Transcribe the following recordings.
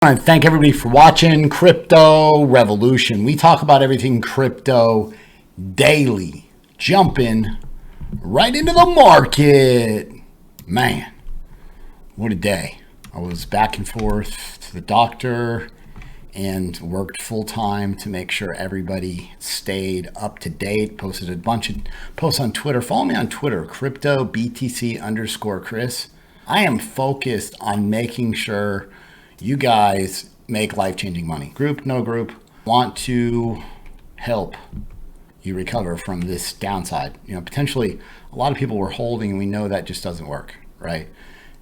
I want to thank everybody for watching Crypto Revolution. We talk about everything crypto daily, jumping right into the market. Man, what a day. I was back and forth to the doctor and worked full time to make sure everybody stayed up to date. Posted a bunch of posts on Twitter. Follow me on Twitter, cryptobtc_Chris. I am focused on making sure you guys make life-changing money. Group, no group, want to help you recover from this downside. You know, potentially a lot of people were holding and we know that just doesn't work, right?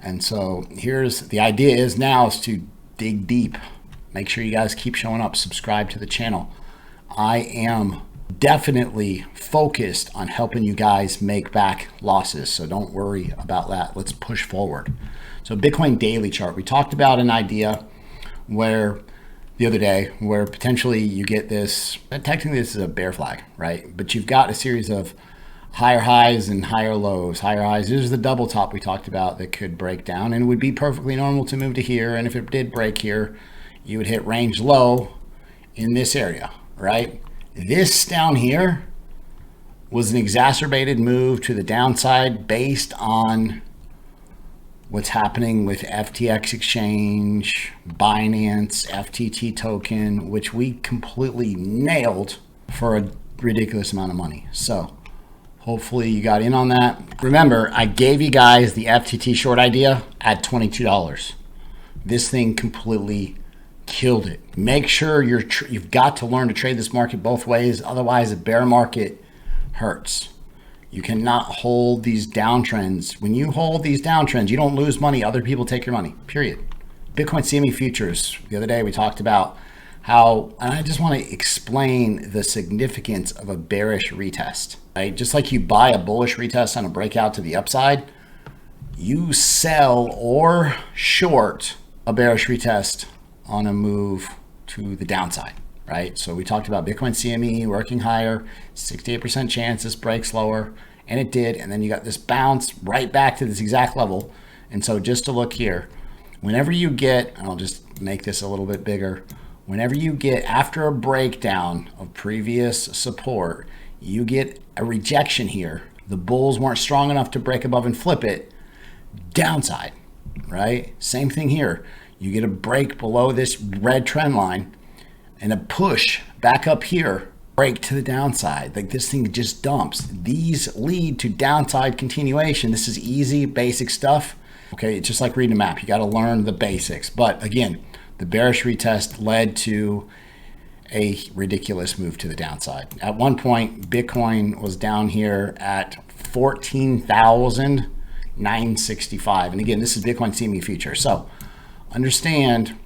And so here's the idea is to dig deep. Make sure you guys keep showing up, subscribe to the channel. I am definitely focused on helping you guys make back losses. So don't worry about that. Let's push forward. So Bitcoin daily chart, we talked about an idea where the other day where potentially you get this, technically this is a bear flag, right? But you've got a series of higher highs and higher lows. Higher highs, this is the double top we talked about that could break down, and it would be perfectly normal to move to here. And if it did break here, you would hit range low in this area, right? This down here was an exacerbated move to the downside based on what's happening with FTX exchange, Binance, FTT token, which we completely nailed for a ridiculous amount of money. So hopefully you got in on that. Remember, I gave you guys the FTT short idea at $22. This thing completely killed it. Make sure you've got to learn to trade this market both ways. Otherwise, a bear market hurts. You cannot hold these downtrends. When you hold these downtrends, you don't lose money. Other people take your money, period. Bitcoin CME futures. The other day we talked about how, and I just want to explain the significance of a bearish retest, right? Just like you buy a bullish retest on a breakout to the upside, you sell or short a bearish retest on a move to the downside, right? So we talked about Bitcoin CME working higher, 68% chance this breaks lower, and it did. And then you got this bounce right back to this exact level. And so just to look here, whenever you get, and I'll just make this a little bit bigger, whenever you get after a breakdown of previous support, you get a rejection here. The bulls weren't strong enough to break above and flip it, downside, right? Same thing here. You get a break below this red trend line and a push back up here, break to the downside. Like this thing just dumps. These lead to downside continuation. This is easy, basic stuff. Okay, it's just like reading a map. You got to learn the basics. But again, the bearish retest led to a ridiculous move to the downside. At one point, Bitcoin was down here at 14,965. And again, this is Bitcoin CME future. So understand,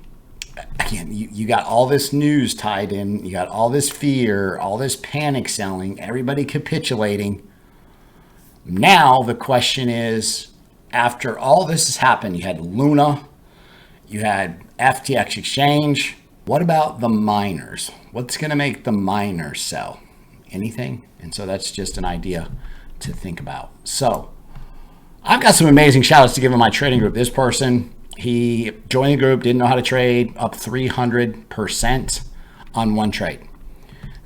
again, you got all this news tied in, you got all this fear, all this panic selling, everybody capitulating. Now the question is, after all this has happened, you had Luna, you had FTX exchange. What about the miners? What's going to make the miners sell? Anything? And so that's just an idea to think about. So I've got some amazing shout outs to give in my trading group. This person, he joined the group, didn't know how to trade, up 300% on one trade.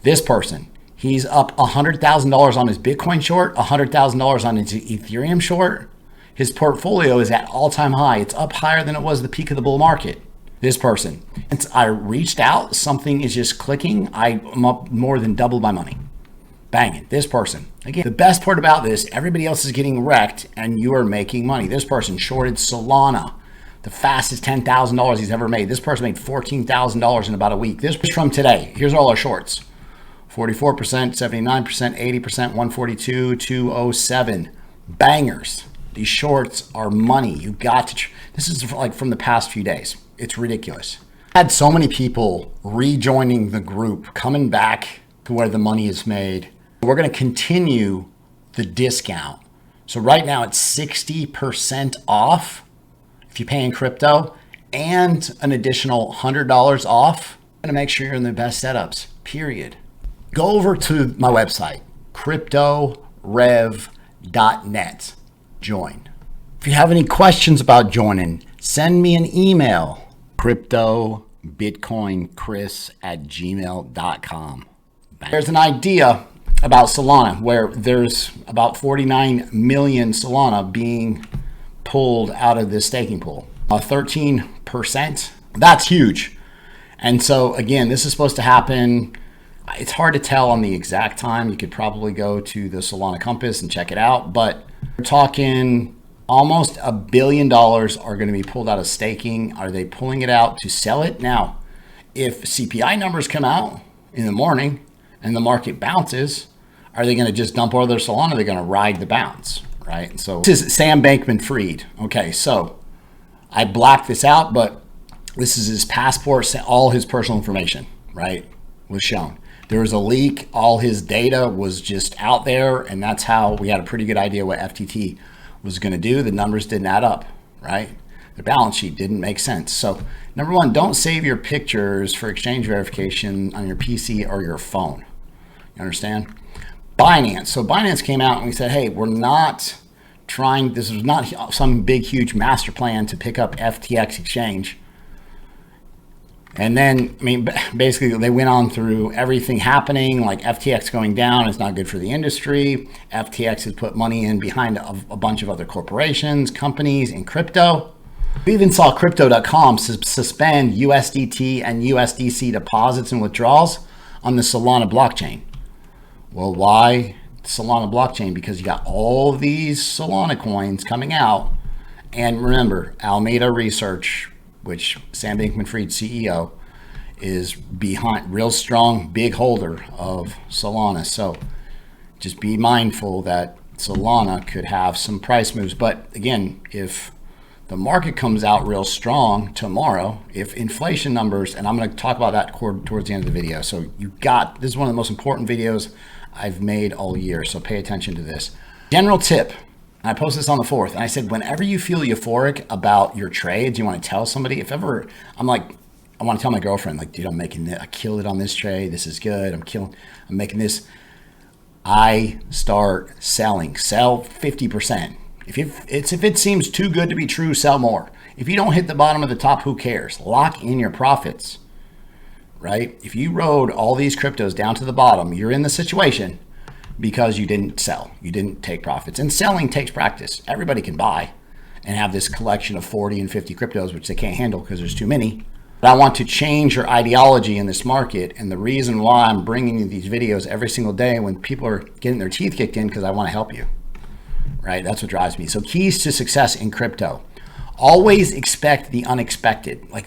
This person, he's up $100,000 on his Bitcoin short, $100,000 on his Ethereum short. His portfolio is at all-time high. It's up higher than it was the peak of the bull market. This person, since I reached out, something is just clicking. I'm up more than double my money. Banging. This person, again, the best part about this, everybody else is getting wrecked and you are making money. This person shorted Solana, the fastest $10,000 he's ever made. This person made $14,000 in about a week. This was from today. Here's all our shorts. 44%, 79%, 80%, 142, 207. Bangers. These shorts are money. You got to, this is like from the past few days. It's ridiculous. I had so many people rejoining the group, coming back to where the money is made. We're going to continue the discount. So right now it's 60% off if you pay in crypto, and an additional $100 off. I'm gonna make sure you're in the best setups, period. Go over to my website, cryptorev.net. Join. If you have any questions about joining, send me an email, cryptobitcoinchris@gmail.com. There's an idea about Solana where there's about 49 million Solana being pulled out of this staking pool. 13%. That's huge. And so again, this is supposed to happen. It's hard to tell on the exact time. You could probably go to the Solana Compass and check it out, but we're talking almost $1 billion are going to be pulled out of staking. Are they pulling it out to sell it? Now, if CPI numbers come out in the morning and the market bounces, are they going to just dump all their Solana? They're going to ride the bounce, right? So this is Sam Bankman-Fried. Okay, so I blacked this out, but this is his passport. All his personal information, right, was shown. There was a leak. All his data was just out there, and that's how we had a pretty good idea what FTT was going to do. The numbers didn't add up, right? The balance sheet didn't make sense. So number one, don't save your pictures for exchange verification on your PC or your phone. You understand? Binance. So Binance came out and we said, hey, we're not trying, this is not some big, huge master plan to pick up FTX exchange. And then, I mean, basically they went on through everything happening, like FTX going down is not good for the industry. FTX has put money in behind a bunch of other corporations, companies, and crypto. We even saw crypto.com suspend USDT and USDC deposits and withdrawals on the Solana blockchain. Well, why Solana blockchain? Because you got all these Solana coins coming out. And remember, Alameda Research, which Sam Bankman-Fried, CEO, is behind, real strong, big holder of Solana. So just be mindful that Solana could have some price moves. But again, if the market comes out real strong tomorrow, if inflation numbers, and I'm going to talk about that towards the end of the video. So this is one of the most important videos I've made all year. So pay attention to this. General tip. I posted this on the 4th, and I said, whenever you feel euphoric about your trades, you want to tell somebody. If ever, I want to tell my girlfriend, like, dude, I killed it on this trade. This is good. I'm making this. I start selling. Sell 50%. If it seems too good to be true, sell more. If you don't hit the bottom of the top, who cares? Lock in your profits, right? If you rode all these cryptos down to the bottom, you're in the situation because you didn't sell, you didn't take profits. And selling takes practice. Everybody can buy and have this collection of 40 and 50 cryptos, which they can't handle because there's too many. But I want to change your ideology in this market. And the reason why I'm bringing you these videos every single day when people are getting their teeth kicked in, because I want to help you, right? That's what drives me. So keys to success in crypto. Always expect the unexpected. Like,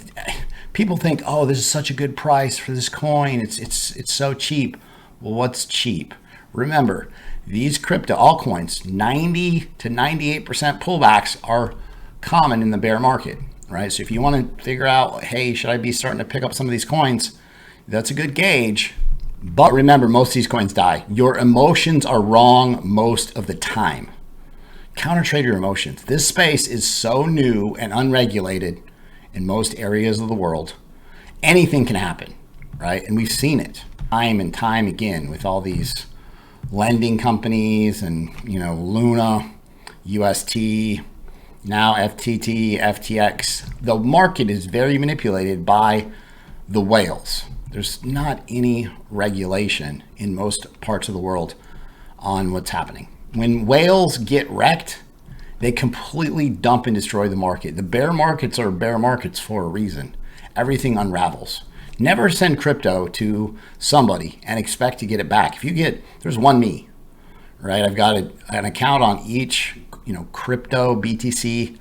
people think, oh, this is such a good price for this coin. It's so cheap. Well, what's cheap? Remember, these crypto altcoins, 90 to 98% pullbacks are common in the bear market, right? So if you want to figure out, hey, should I be starting to pick up some of these coins? That's a good gauge. But remember, most of these coins die. Your emotions are wrong most of the time. Counter trade your emotions. This space is so new and unregulated in most areas of the world. Anything can happen, right? And we've seen it time and time again with all these lending companies and, Luna, UST, now FTT, FTX. The market is very manipulated by the whales. There's not any regulation in most parts of the world on what's happening. When whales get wrecked, they completely dump and destroy the market. The bear markets are bear markets for a reason. Everything unravels. Never send crypto to somebody and expect to get it back. There's one me, right? I've got an account on each, crypto BTC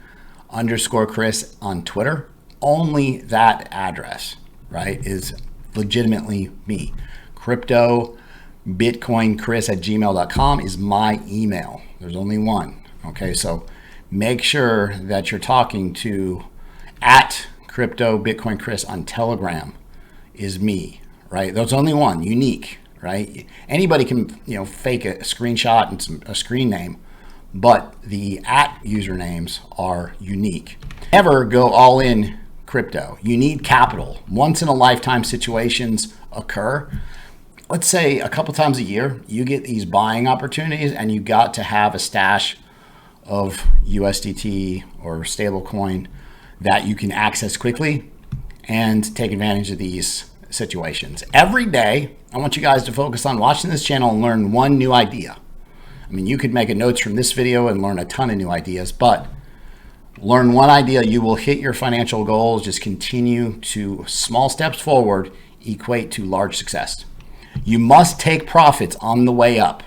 _Chris on Twitter. Only that address, right, is legitimately me. cryptobitcoinchris@gmail.com is my email. There's only one. Okay, so make sure that you're talking to @cryptobitcoinchris on Telegram. Is me, right? There's only one, unique, right? Anybody can, fake a screenshot and a screen name, but the usernames are unique. Never go all in crypto. You need capital. Once in a lifetime situations occur. Let's say a couple times a year, you get these buying opportunities and you got to have a stash of USDT or stablecoin that you can access quickly. and take advantage of these situations. Every day, I want you guys to focus on watching this channel and learn one new idea. I mean, you could make a notes from this video and learn a ton of new ideas, but learn one idea, you will hit your financial goals. Just continue to small steps forward equate to large success. You must take profits on the way up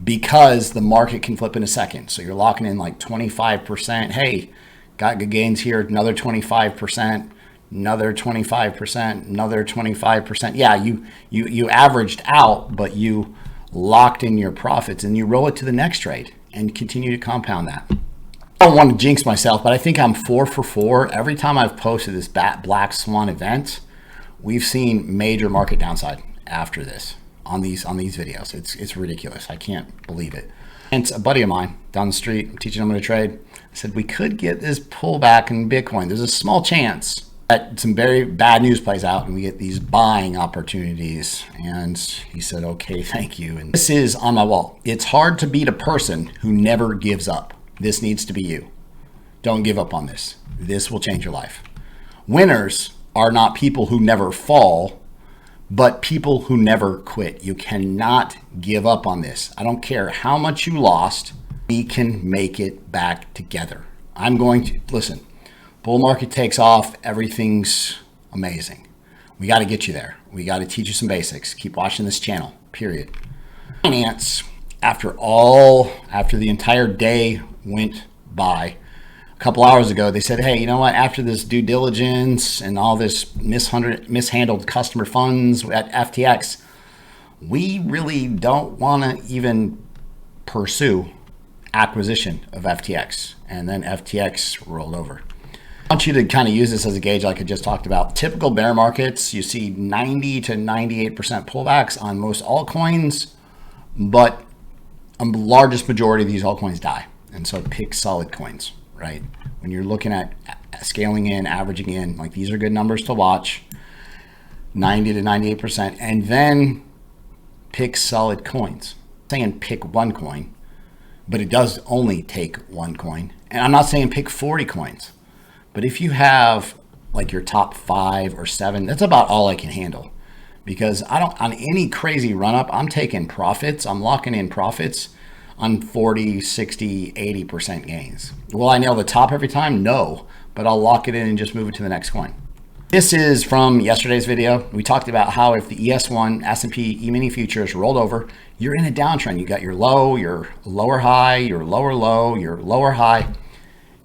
because the market can flip in a second. So you're locking in like 25%. Hey, got good gains here, another 25%, another 25%, another 25%. Yeah, you averaged out, but you locked in your profits and you roll it to the next trade and continue to compound that. I don't want to jinx myself, but I think I'm 4 for 4. Every time I've posted this black swan event, we've seen major market downside after this on these videos. It's ridiculous. I can't believe it. And a buddy of mine down the street, I'm teaching him how to trade, I said, we could get this pullback in Bitcoin. There's a small chance that some very bad news plays out and we get these buying opportunities. And he said, okay, thank you. And this is on my wall. It's hard to beat a person who never gives up. This needs to be you. Don't give up on this. This will change your life. Winners are not people who never fall, but people who never quit. You cannot give up on this. I don't care how much you lost. We can make it back together. I'm going to, listen, bull market takes off. Everything's amazing. We got to get you there. We got to teach you some basics. Keep watching this channel, period. Finance, after the entire day went by, a couple hours ago, they said, hey, you know what? After this due diligence and all this mishandled customer funds at FTX, we really don't want to even pursue acquisition of FTX. And then FTX rolled over. I want you to kind of use this as a gauge like I just talked about. Typical bear markets, you see 90 to 98% pullbacks on most altcoins, but a largest majority of these altcoins die. And so pick solid coins, right? When you're looking at scaling in, averaging in, like these are good numbers to watch, 90 to 98%, and then pick solid coins. I'm saying pick one coin, but it does only take one coin. And I'm not saying pick 40 coins, but if you have like your top 5 or 7, that's about all I can handle. Because I don't, on any crazy run up, I'm taking profits. I'm locking in profits on 40, 60, 80% gains. Will I nail the top every time? No, but I'll lock it in and just move it to the next coin. This is from yesterday's video. We talked about how if the ES1 S&P E-mini futures rolled over, you're in a downtrend. You got your low, your lower high, your lower low, your lower high.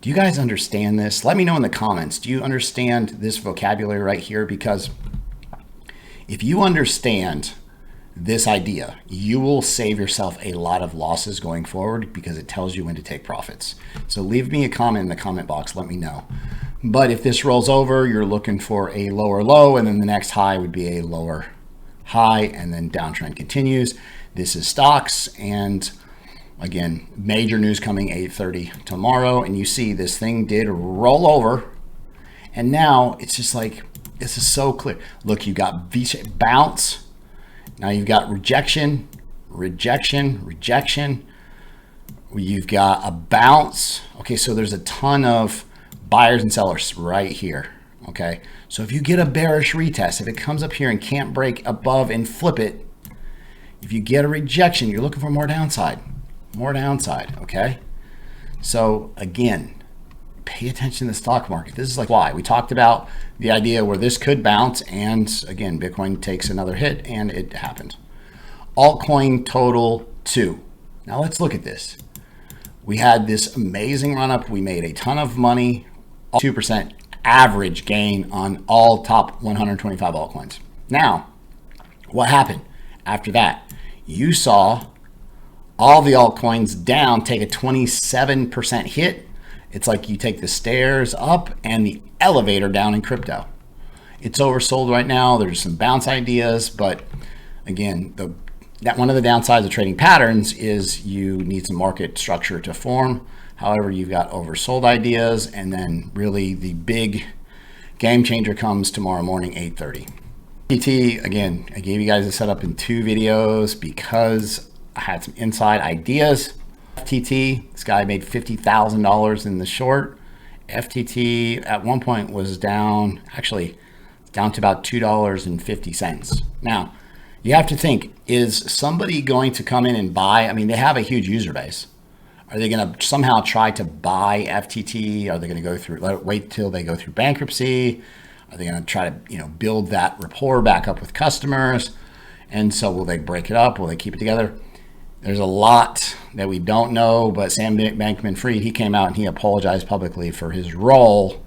Do you guys understand this? Let me know in the comments. Do you understand this vocabulary right here? Because if you understand this idea, you will save yourself a lot of losses going forward because it tells you when to take profits. So leave me a comment in the comment box, let me know. But if this rolls over, you're looking for a lower low, and then the next high would be a lower high, and then downtrend continues. This is stocks, and again, major news coming 8:30 tomorrow, and you see this thing did roll over, and now it's just like, this is so clear. Look, you got Vechain bounce. Now you've got rejection, rejection, rejection. You've got a bounce. Okay, so there's a ton of buyers and sellers right here. Okay, so if you get a bearish retest, if it comes up here and can't break above and flip it, if you get a rejection, you're looking for more downside, okay? So again, pay attention to the stock market. This is like why we talked about the idea where this could bounce, and again, Bitcoin takes another hit, and it happened. Altcoin total 2. Now let's look at this. We had this amazing run up. We made a ton of money, 2% average gain on all top 125 altcoins. Now, what happened after that? You saw all the altcoins down take a 27% hit. It's like you take the stairs up and the elevator down in crypto. It's oversold right now. There's some bounce ideas, but again, one of the downsides of trading patterns is you need some market structure to form. However, you've got oversold ideas, and then really the big game changer comes tomorrow morning, 8:30. PT, again, I gave you guys a setup in 2 videos because I had some inside ideas. FTT, this guy made $50,000 in the short. FTT at one point was down, actually down to about $2.50. Now, you have to think, is somebody going to come in and buy? I mean, they have a huge user base. Are they going to somehow try to buy FTT? Are they going to go through, wait till they go through bankruptcy? Are they going to try to, build that rapport back up with customers? And so will they break it up? Will they keep it together? There's a lot that we don't know, but Sam Bankman-Fried, he came out and he apologized publicly for his role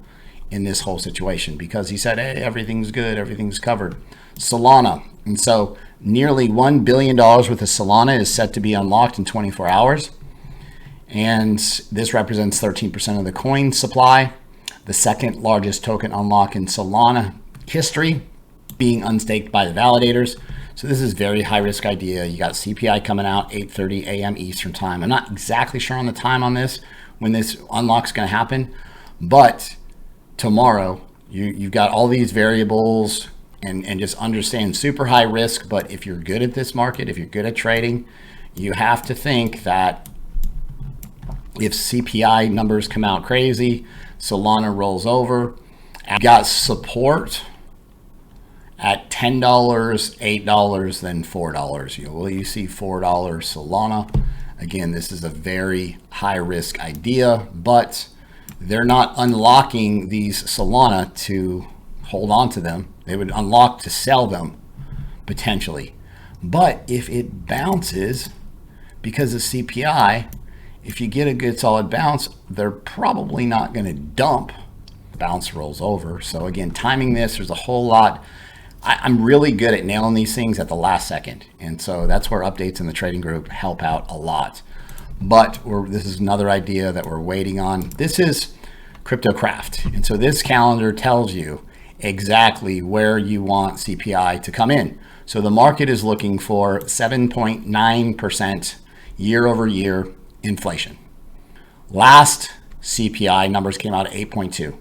in this whole situation, because he said, hey, everything's good, everything's covered. Solana. And so nearly $1 billion worth of Solana is set to be unlocked in 24 hours. And this represents 13% of the coin supply, the second largest token unlock in Solana history, being unstaked by the validators. So this is very high risk idea. You got CPI coming out 8:30 a.m. Eastern time. I'm not exactly sure on the time on this, when this unlock's going to happen, but tomorrow you've got all these variables, and just understand super high risk. But if you're good at this market, if you're good at trading, you have to think that if CPI numbers come out crazy, Solana rolls over. I've got support at $10, $8, then $4. Will you see $4 Solana? Again, this is a very high risk idea, but they're not unlocking these Solana to hold on to them. They would unlock to sell them potentially. But if it bounces because of CPI, if you get a good solid bounce, they're probably not going to dump. Bounce rolls over. So again, timing this, there's a whole lot. I'm really good at nailing these things at the last second. And so that's where updates in the trading group help out a lot. But this is another idea that we're waiting on. This is Cryptocraft. And so this calendar tells you exactly where you want CPI to come in. So the market is looking for 7.9% year over year inflation. Last CPI numbers came out at 8.2.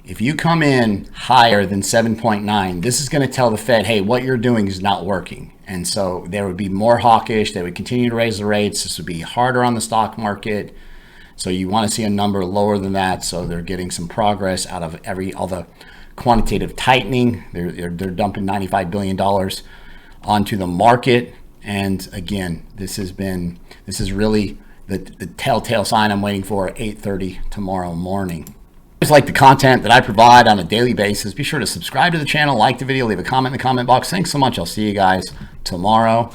If you come in higher than 7.9, this is going to tell the Fed, hey, what you're doing is not working. And so there would be more hawkish. They would continue to raise the rates. This would be harder on the stock market. So you want to see a number lower than that. So they're getting some progress out of all the quantitative tightening. They're dumping $95 billion onto the market. And again, this is really the telltale sign I'm waiting for at 8:30 tomorrow morning. If you like the content that I provide on a daily basis, be sure to subscribe to the channel, like the video, leave a comment in the comment box. Thanks so much. I'll see you guys tomorrow.